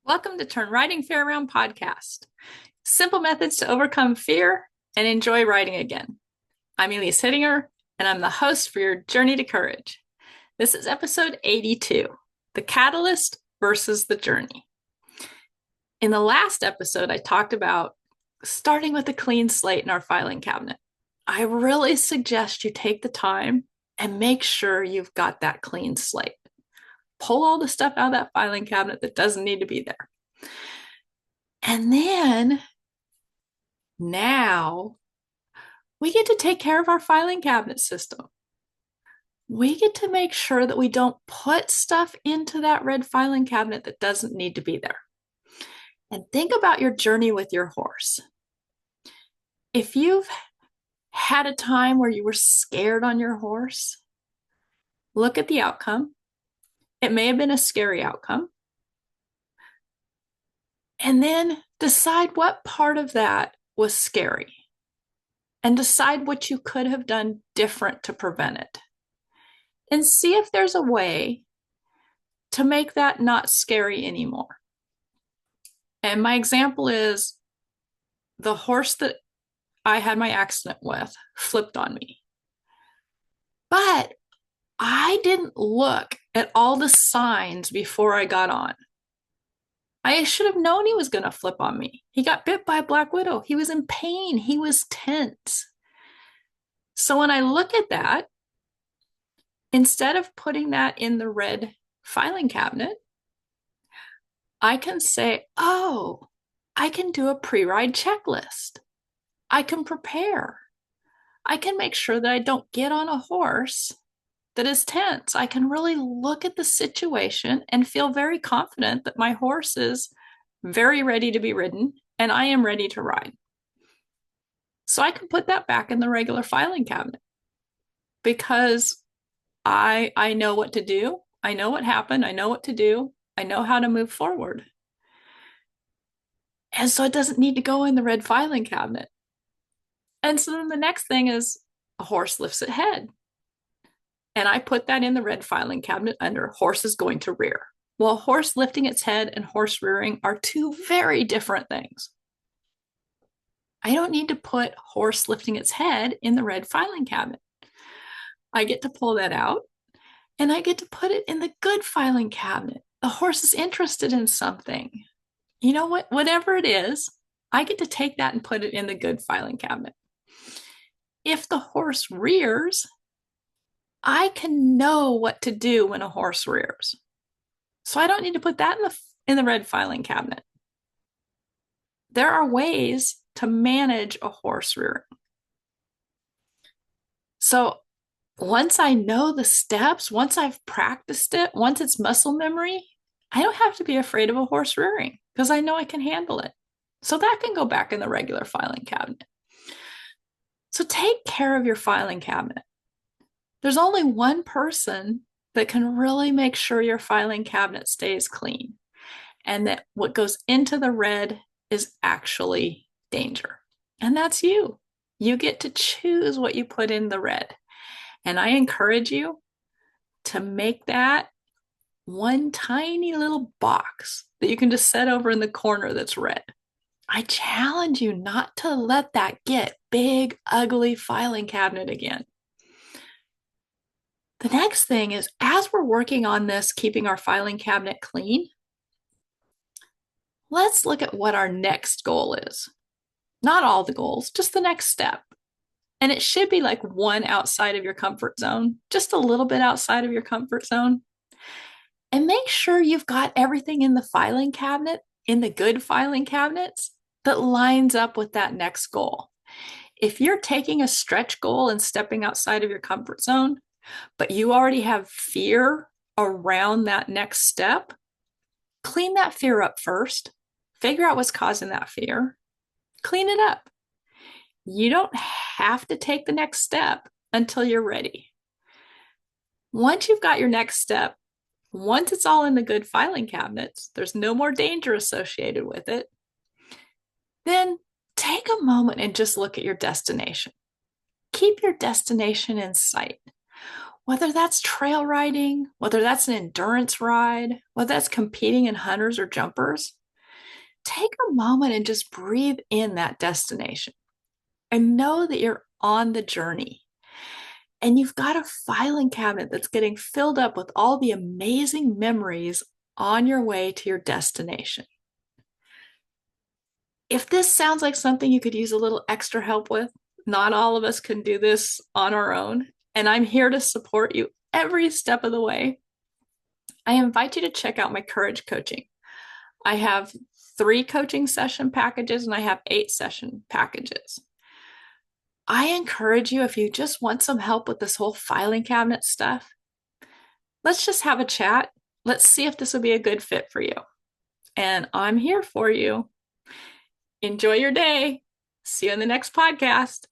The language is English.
Welcome to Turn Writing Fear Around podcast. Simple methods to overcome fear and enjoy writing again. I'm Elise Hittinger, and I'm the host for your journey to courage. This is episode 82, The Catalyst versus the Journey. In the last episode, I talked about starting with a clean slate in our filing cabinet. I really suggest you take the time and make sure you've got that clean slate. Pull all the stuff out of that filing cabinet that doesn't need to be there. And then now we get to take care of our filing cabinet system. We get to make sure that we don't put stuff into that red filing cabinet that doesn't need to be there. And think about your journey with your horse. If you've had a time where you were scared on your horse, look at the outcome. It may have been a scary outcome. And then decide what part of that was scary and decide what you could have done different to prevent it. And see if there's a way to make that not scary anymore. And my example is the horse that I had my accident with flipped on me. But I didn't look at all the signs before I got on. I should have known he was going to flip on me. He got bit by a black widow. He was in pain. He was tense. So when I look at that, instead of putting that in the red filing cabinet, I can say, oh, I can do a pre-ride checklist. I can prepare. I can make sure that I don't get on a horse that is tense. I can really look at the situation and feel very confident that my horse is very ready to be ridden and I am ready to ride. So I can put that back in the regular filing cabinet because I know what to do. I know what happened. I know what to do. I know how to move forward. And so it doesn't need to go in the red filing cabinet. And so then the next thing is a horse lifts its head. And I put that in the red filing cabinet under horse is going to rear. Well, horse lifting its head and horse rearing are two very different things. I don't need to put horse lifting its head in the red filing cabinet. I get to pull that out and I get to put it in the good filing cabinet. The horse is interested in something. You know what? Whatever it is, I get to take that and put it in the good filing cabinet. If the horse rears, I can know what to do when a horse rears. So I don't need to put that in the red filing cabinet. There are ways to manage a horse rearing. So once I know the steps, once I've practiced it, once it's muscle memory, I don't have to be afraid of a horse rearing because I know I can handle it. So that can go back in the regular filing cabinet. So take care of your filing cabinet. There's only one person that can really make sure your filing cabinet stays clean and that what goes into the red is actually danger. And that's you. You get to choose what you put in the red. And I encourage you to make that one tiny little box that you can just set over in the corner that's red. I challenge you not to let that get big, ugly filing cabinet again. The next thing is, as we're working on this, keeping our filing cabinet clean, let's look at what our next goal is. Not all the goals, just the next step. And it should be like one outside of your comfort zone, just a little bit outside of your comfort zone. And make sure you've got everything in the filing cabinet, in the good filing cabinets, that lines up with that next goal. If you're taking a stretch goal and stepping outside of your comfort zone, but you already have fear around that next step, clean that fear up first. Figure out what's causing that fear. Clean it up. You don't have to take the next step until you're ready. Once you've got your next step, once it's all in the good filing cabinets, there's no more danger associated with it, then take a moment and just look at your destination. Keep your destination in sight. Whether that's trail riding, whether that's an endurance ride, whether that's competing in hunters or jumpers, take a moment and just breathe in that destination and know that you're on the journey. And you've got a filing cabinet that's getting filled up with all the amazing memories on your way to your destination. If this sounds like something you could use a little extra help with, not all of us can do this on our own. And I'm here to support you every step of the way. I invite you to check out my courage coaching. I have 3 coaching session packages and I have 8 session packages. I encourage you, if you just want some help with this whole filing cabinet stuff, let's just have a chat. Let's see if this will be a good fit for you. And I'm here for you. Enjoy your day. See you in the next podcast.